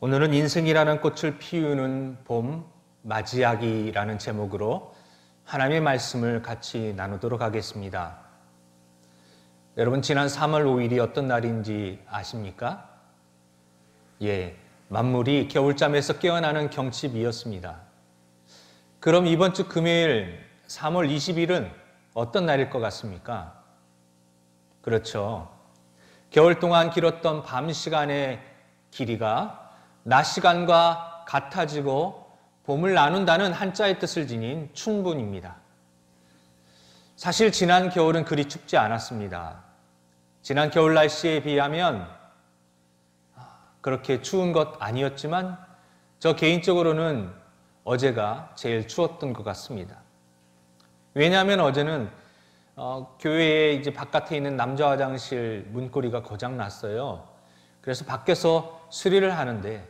오늘은 인생이라는 꽃을 피우는 봄 맞이하기라는 제목으로 하나님의 말씀을 같이 나누도록 하겠습니다. 여러분, 지난 3월 5일이 어떤 날인지 아십니까? 만물이 겨울잠에서 깨어나는 경칩이었습니다. 그럼 이번 주 금요일 3월 20일은 어떤 날일 것 같습니까? 그렇죠. 겨울 동안 길었던 밤 시간의 길이가 낮 시간과 같아지고 봄을 나눈다는 한자의 뜻을 지닌 춘분입니다. 사실 지난 겨울은 그리 춥지 않았습니다. 지난 겨울 날씨에 비하면 그렇게 추운 것 아니었지만 저 개인적으로는 어제가 제일 추웠던 것 같습니다. 왜냐하면 어제는 교회에 이제 바깥에 있는 남자 화장실 문고리가 고장 났어요. 그래서 밖에서 수리를 하는데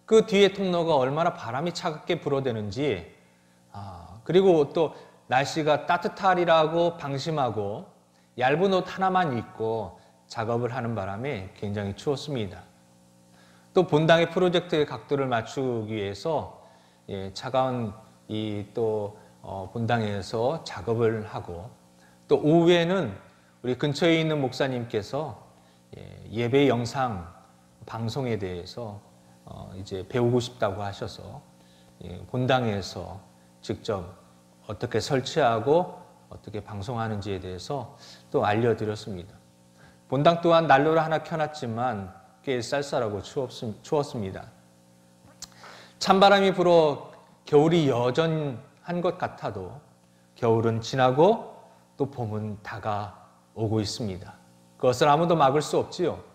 그 뒤에 통로가 얼마나 바람이 차갑게 불어대는지, 그리고 또 날씨가 따뜻하리라고 방심하고 얇은 옷 하나만 입고 작업을 하는 바람에 굉장히 추웠습니다. 또 본당의 프로젝트의 각도를 맞추기 위해서 차가운 본당에서 작업을 하고, 또 오후에는 우리 근처에 있는 목사님께서 예배 영상 방송에 대해서 이제 배우고 싶다고 하셔서 본당에서 직접 어떻게 설치하고 어떻게 방송하는지에 대해서 또 알려드렸습니다. 본당 또한 난로를 하나 켜놨지만 꽤 쌀쌀하고 추웠습니다. 찬바람이 불어 겨울이 여전한 것 같아도 겨울은 지나고 또 봄은 다가오고 있습니다. 그것을 아무도 막을 수 없지요.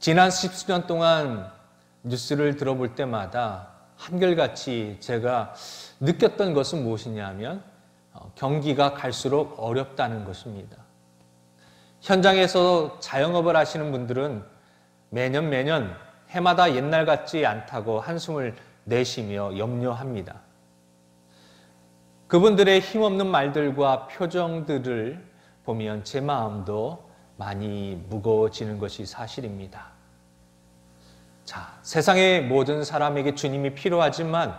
지난 10수년 동안 뉴스를 들어볼 때마다 한결같이 제가 느꼈던 것은 무엇이냐면 경기가 갈수록 어렵다는 것입니다. 현장에서 자영업을 하시는 분들은 매년 해마다 옛날 같지 않다고 한숨을 내쉬며 염려합니다. 그분들의 힘없는 말들과 표정들을 보면 제 마음도 많이 무거워지는 것이 사실입니다. 자, 세상의 모든 사람에게 주님이 필요하지만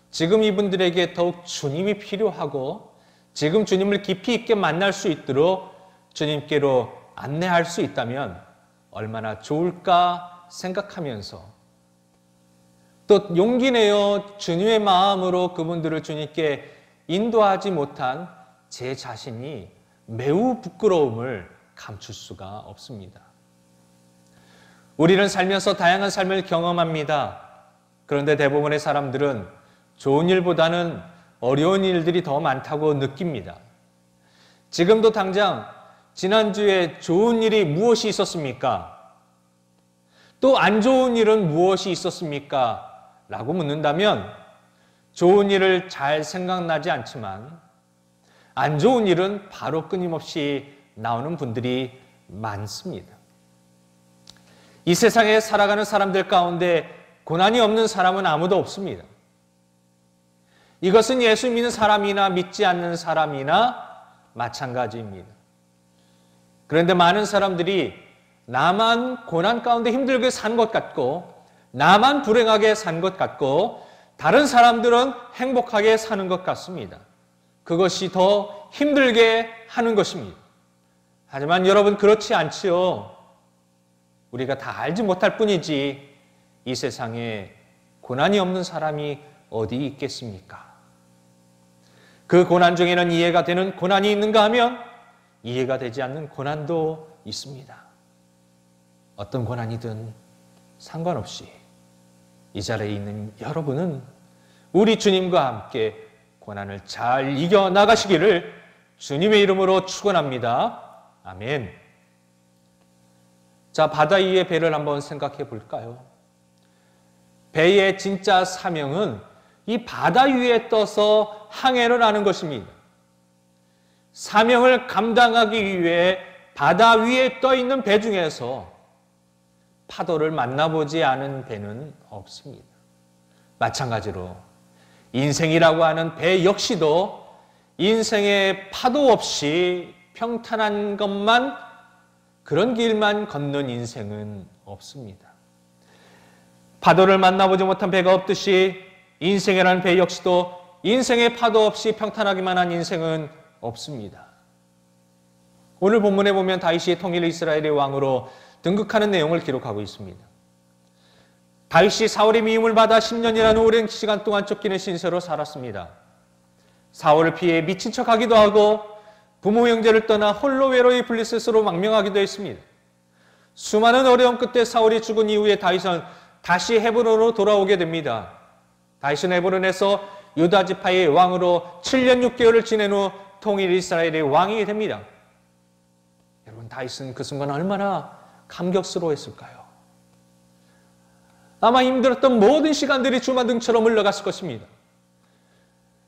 지금 이분들에게 더욱 주님이 필요하고 지금 주님을 깊이 있게 만날 수 있도록 주님께로 안내할 수 있다면 얼마나 좋을까 생각하면서 또 용기 내어 주님의 마음으로 그분들을 주님께 인도하지 못한 제 자신이 매우 부끄러움을 감출 수가 없습니다. 우리는 살면서 다양한 삶을 경험합니다. 그런데 대부분의 사람들은 좋은 일보다는 어려운 일들이 더 많다고 느낍니다. 지금도 당장 지난주에 좋은 일이 무엇이 있었습니까? 또 안 좋은 일은 무엇이 있었습니까? 라고 묻는다면 좋은 일을 잘 생각나지 않지만 안 좋은 일은 바로 끊임없이 나오는 분들이 많습니다. 이 세상에 살아가는 사람들 가운데 고난이 없는 사람은 아무도 없습니다. 이것은 예수 믿는 사람이나 믿지 않는 사람이나 마찬가지입니다. 그런데 많은 사람들이 나만 고난 가운데 힘들게 산 것 같고 나만 불행하게 산 것 같고 다른 사람들은 행복하게 사는 것 같습니다. 그것이 더 힘들게 하는 것입니다. 하지만 여러분, 그렇지 않지요. 우리가 다 알지 못할 뿐이지 이 세상에 고난이 없는 사람이 어디 있겠습니까? 그 고난 중에는 이해가 되는 고난이 있는가 하면 이해가 되지 않는 고난도 있습니다. 어떤 고난이든 상관없이 이 자리에 있는 여러분은 우리 주님과 함께 고난을 잘 이겨나가시기를 주님의 이름으로 축원합니다. 아멘. 자, 바다 위의 배를 한번 생각해 볼까요? 배의 진짜 사명은 이 바다 위에 떠서 항해를 하는 것입니다. 사명을 감당하기 위해 바다 위에 떠 있는 배 중에서 파도를 만나보지 않은 배는 없습니다. 마찬가지로 인생이라고 하는 배 역시도 인생의 파도 없이 평탄한 것만, 그런 길만 걷는 인생은 없습니다. 파도를 만나보지 못한 배가 없듯이 인생이라는 배 역시도 인생의 파도 없이 평탄하기만 한 인생은 없습니다. 오늘 본문에 보면 다윗이 통일 이스라엘의 왕으로 등극하는 내용을 기록하고 있습니다. 다윗이 사울의 미움을 받아 10년이라는 오랜 시간 동안 쫓기는 신세로 살았습니다. 사울을 피해 미친 척하기도 하고 부모 형제를 떠나 홀로 외로이 블리셋으로 망명하기도 했습니다. 수많은 어려움 끝에 사울이 죽은 이후에 다윗은 다시 헤브론으로 돌아오게 됩니다. 다윗은 헤브론에서 유다 지파의 왕으로 7년 6개월을 지낸 후 통일 이스라엘의 왕이 됩니다. 여러분, 다윗은 그 순간 얼마나 감격스러워했을까요? 아마 힘들었던 모든 시간들이 주마등처럼 흘러갔을 것입니다.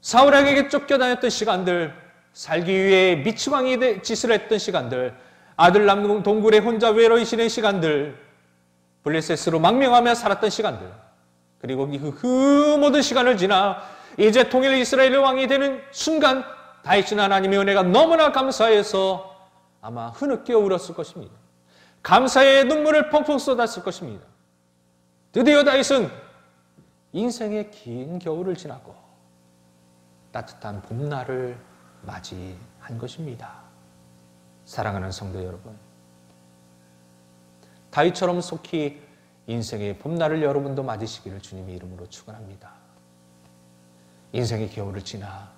사울에게 쫓겨다녔던 시간들, 살기 위해 미치광이 짓을 했던 시간들, 아들 낳는 동굴에 혼자 외로이 지낸 시간들, 블레셋으로 망명하며 살았던 시간들, 그리고 그 모든 시간을 지나 이제 통일 이스라엘의 왕이 되는 순간 다윗은 하나님의 은혜가 너무나 감사해서 아마 흐느껴 울었을 것입니다. 감사의 눈물을 펑펑 쏟았을 것입니다. 드디어 다윗은 인생의 긴 겨울을 지나고 따뜻한 봄날을 맞이한 것입니다. 사랑하는 성도 여러분, 다윗처럼 속히 인생의 봄날을 여러분도 맞으시기를 주님의 이름으로 축원합니다. 인생의 겨울을 지나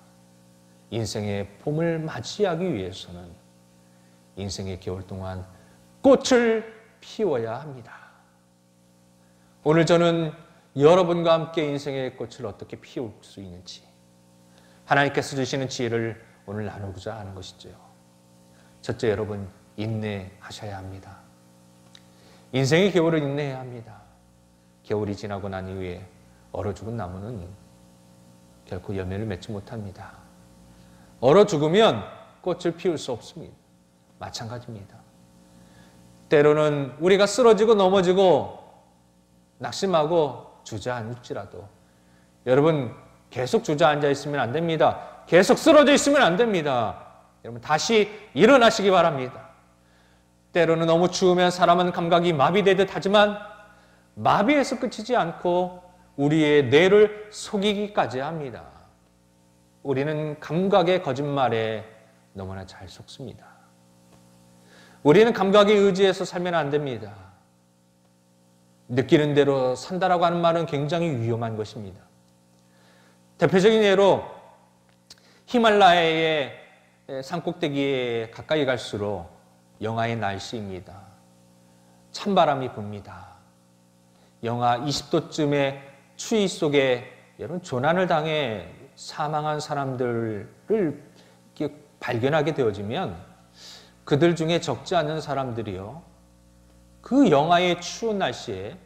인생의 봄을 맞이하기 위해서는 인생의 겨울 동안 꽃을 피워야 합니다. 오늘 저는 여러분과 함께 인생의 꽃을 어떻게 피울 수 있는지 하나님께서 주시는 지혜를 오늘 나누고자 하는 것이죠. 첫째, 여러분, 인내하셔야 합니다. 인생의 겨울을 인내해야 합니다. 겨울이 지나고 난 이후에 얼어 죽은 나무는 결코 열매를 맺지 못합니다. 얼어 죽으면 꽃을 피울 수 없습니다. 마찬가지입니다. 때로는 우리가 쓰러지고 넘어지고 낙심하고 주저앉을지라도 여러분, 계속 주저앉아 있으면 안 됩니다. 계속 쓰러져 있으면 안 됩니다. 여러분, 다시 일어나시기 바랍니다. 때로는 너무 추우면 사람은 감각이 마비되듯 하지만 마비에서 끝이지 않고 우리의 뇌를 속이기까지 합니다. 우리는 감각의 거짓말에 너무나 잘 속습니다. 우리는 감각에 의지해서 살면 안 됩니다. 느끼는 대로 산다라고 하는 말은 굉장히 위험한 것입니다. 대표적인 예로 히말라야의 산꼭대기에 가까이 갈수록 영하의 날씨입니다. 찬바람이 붑니다. 영하 20도쯤의 추위 속에 여러분 조난을 당해 사망한 사람들을 발견하게 되어지면 그들 중에 적지 않은 사람들이요, 그 영하의 추운 날씨에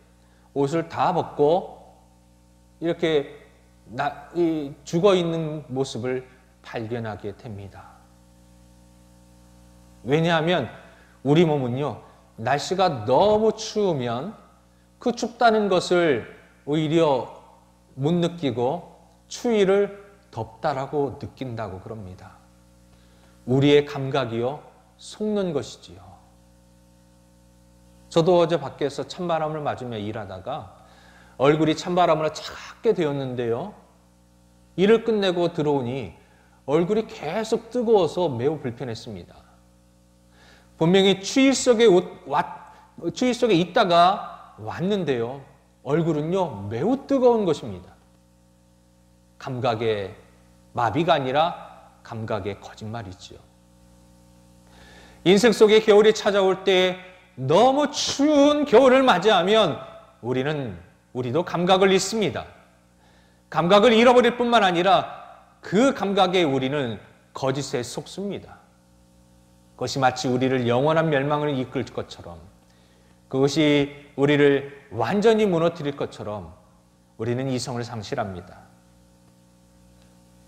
옷을 다 벗고 이렇게 죽어 있는 모습을 발견하게 됩니다. 왜냐하면 우리 몸은요, 날씨가 너무 추우면 그 춥다는 것을 오히려 못 느끼고 추위를 덥다라고 느낀다고 그럽니다. 우리의 감각이요, 속는 것이지요. 저도 어제 밖에서 찬바람을 맞으며 일하다가 얼굴이 찬바람으로 차갑게 되었는데요, 일을 끝내고 들어오니 얼굴이 계속 뜨거워서 매우 불편했습니다. 분명히 추위 속에 있다가 왔는데요, 얼굴은요 매우 뜨거운 것입니다. 감각의 마비가 아니라 감각의 거짓말이지요. 인생 속에 겨울이 찾아올 때 너무 추운 겨울을 맞이하면 우리도 감각을 잃습니다. 감각을 잃어버릴 뿐만 아니라 그 감각에 우리는 거짓에 속습니다. 그것이 마치 우리를 영원한 멸망을 이끌 것처럼, 그것이 우리를 완전히 무너뜨릴 것처럼 우리는 이성을 상실합니다.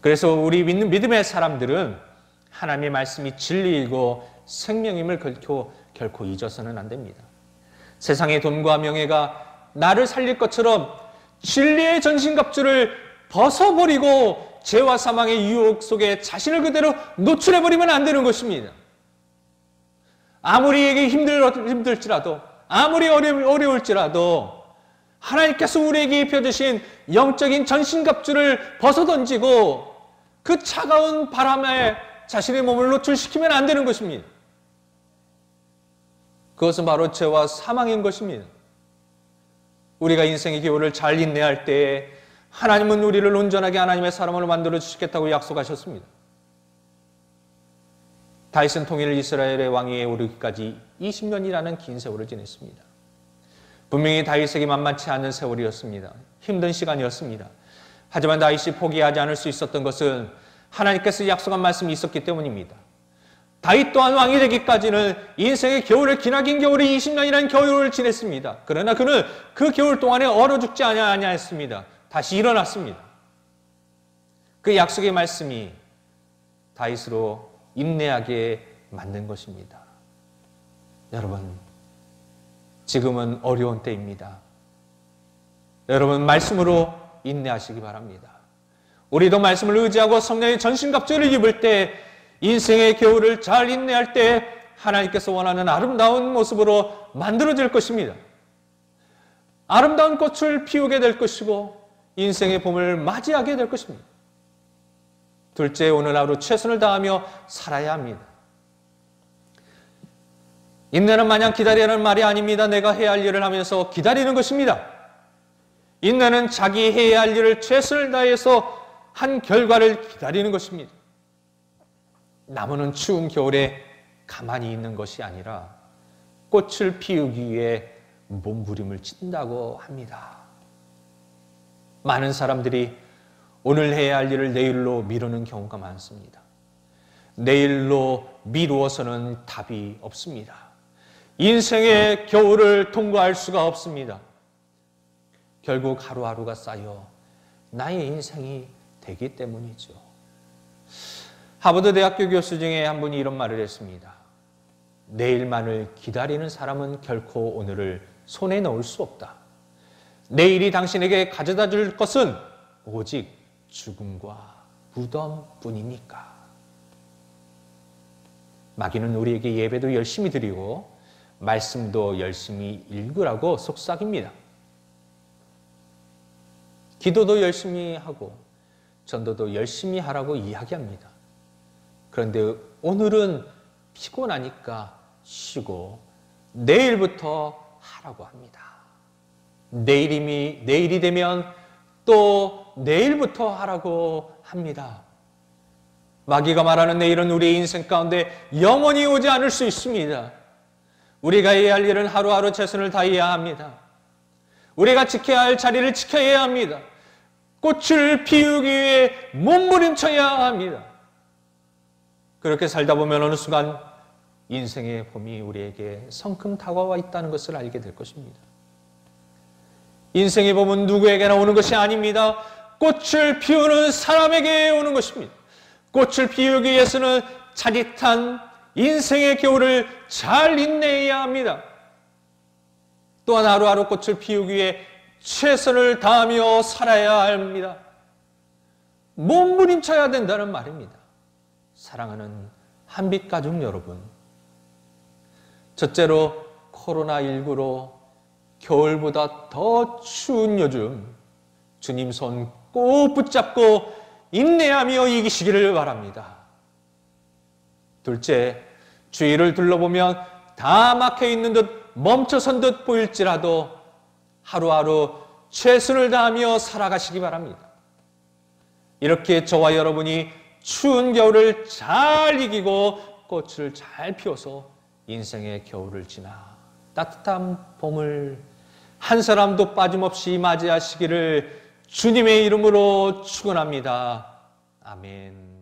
그래서 우리 믿는 믿음의 사람들은 하나님의 말씀이 진리이고 생명임을 결코 잊어서는 안 됩니다. 세상의 돈과 명예가 나를 살릴 것처럼 진리의 전신갑주를 벗어버리고 죄와 사망의 유혹 속에 자신을 그대로 노출해버리면 안 되는 것입니다. 아무리 힘들지라도, 아무리 어려울지라도 하나님께서 우리에게 입혀주신 영적인 전신갑주를 벗어던지고 그 차가운 바람에 자신의 몸을 노출시키면 안 되는 것입니다. 그것은 바로 죄와 사망인 것입니다. 우리가 인생의 기호를 잘 인내할 때에 하나님은 우리를 온전하게 하나님의 사람으로 만들어 주시겠다고 약속하셨습니다. 다윗은 통일 이스라엘의 왕위에 오르기까지 20년이라는 긴 세월을 지냈습니다. 분명히 다윗에게 만만치 않은 세월이었습니다. 힘든 시간이었습니다. 하지만 다윗이 포기하지 않을 수 있었던 것은 하나님께서 약속한 말씀이 있었기 때문입니다. 다윗 또한 왕이 되기까지는 인생의 겨울을 기나긴 겨울에 20년이라는 겨울을 지냈습니다. 그러나 그는 그 겨울 동안에 얼어 죽지 아니하였습니다. 다시 일어났습니다. 그 약속의 말씀이 다윗으로 인내하게 만든 것입니다. 여러분, 지금은 어려운 때입니다. 여러분, 말씀으로 인내하시기 바랍니다. 우리도 말씀을 의지하고 성령의 전신갑주를 입을 때, 인생의 겨울을 잘 인내할 때 하나님께서 원하는 아름다운 모습으로 만들어질 것입니다. 아름다운 꽃을 피우게 될 것이고 인생의 봄을 맞이하게 될 것입니다. 둘째, 오늘 하루 최선을 다하며 살아야 합니다. 인내는 마냥 기다리라는 말이 아닙니다. 내가 해야 할 일을 하면서 기다리는 것입니다. 인내는 자기 해야 할 일을 최선을 다해서 한 결과를 기다리는 것입니다. 나무는 추운 겨울에 가만히 있는 것이 아니라 꽃을 피우기 위해 몸부림을 친다고 합니다. 많은 사람들이 오늘 해야 할 일을 내일로 미루는 경우가 많습니다. 내일로 미루어서는 답이 없습니다. 인생의 겨울을 통과할 수가 없습니다. 결국 하루하루가 쌓여 나의 인생이 되기 때문이죠. 하버드 대학교 교수 중에 한 분이 이런 말을 했습니다. 내일만을 기다리는 사람은 결코 오늘을 손에 넣을 수 없다. 내일이 당신에게 가져다 줄 것은 오직 죽음과 무덤뿐이니까. 마귀는 우리에게 예배도 열심히 드리고 말씀도 열심히 읽으라고 속삭입니다. 기도도 열심히 하고 전도도 열심히 하라고 이야기합니다. 그런데 오늘은 피곤하니까 쉬고 내일부터 하라고 합니다. 내일이 되면 또 내일부터 하라고 합니다. 마귀가 말하는 내일은 우리의 인생 가운데 영원히 오지 않을 수 있습니다. 우리가 해야 할 일은 하루하루 최선을 다해야 합니다. 우리가 지켜야 할 자리를 지켜야 합니다. 꽃을 피우기 위해 몸부림쳐야 합니다. 그렇게 살다 보면 어느 순간 인생의 봄이 우리에게 성큼 다가와 있다는 것을 알게 될 것입니다. 인생의 봄은 누구에게나 오는 것이 아닙니다. 꽃을 피우는 사람에게 오는 것입니다. 꽃을 피우기 위해서는 짜릿한 인생의 겨울을 잘 인내해야 합니다. 또한 하루하루 꽃을 피우기 위해 최선을 다하며 살아야 합니다. 몸부림쳐야 된다는 말입니다. 사랑하는 한빛 가족 여러분, 첫째로 코로나19로 겨울보다 더 추운 요즘 주님 손 꼭 붙잡고 인내하며 이기시기를 바랍니다. 둘째, 주위를 둘러보면 다 막혀있는 듯 멈춰선 듯 보일지라도 하루하루 최선을 다하며 살아가시기 바랍니다. 이렇게 저와 여러분이 추운 겨울을 잘 이기고 꽃을 잘 피워서 인생의 겨울을 지나 따뜻한 봄을 한 사람도 빠짐없이 맞이하시기를 주님의 이름으로 축원합니다. 아멘.